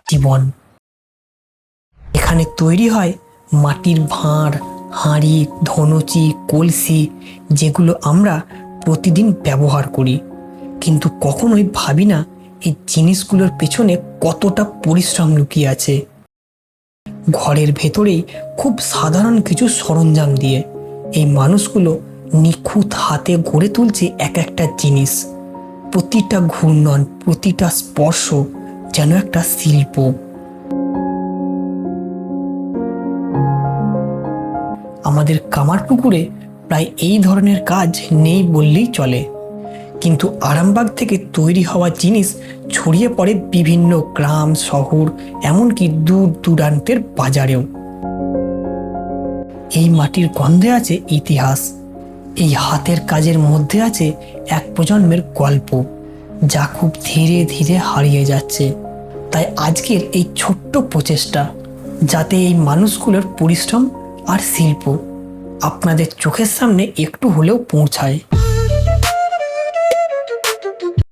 জীবন। এখানে তৈরি হয় মাটির ভাঁড়, হাঁড়ি, ধনুচি, কলসি, যেগুলো আমরা প্রতিদিন ব্যবহার করি, কিন্তু কখনোই ভাবি না এই জিনিসগুলোর পেছনে কতটা পরিশ্রম লুকিয়ে আছে। ঘরের ভেতরেই খুব সাধারণ কিছু সরঞ্জাম দিয়ে এই মানুষগুলো নিখুঁত হাতে গড়ে তুলছে এক একটা জিনিস। প্রতিটা ঘূর্ণন, প্রতিটা স্পর্শ যেন একটা শিল্প। আমাদের কামারপুকুরে প্রায় এই ধরনের কাজ নেই বললেই চলে, কিন্তু আরামবাগ থেকে তৈরি হওয়া জিনিস ছড়িয়ে পড়ে বিভিন্ন গ্রাম, শহর, এমনকি দূর দূরান্তের বাজারেও। এই মাটির গন্ধে আছে ইতিহাস, এই হাতের কাজের মধ্যে আছে এক প্রজন্মের গল্প, যা খুব ধীরে ধীরে হারিয়ে যাচ্ছে। তাই আজকের এই ছোট্ট প্রচেষ্টা, যাতে এই মানুষগুলোর পরিশ্রম আর শিল্প আপনাদের চোখের সামনে একটু হলেও পৌঁছায়।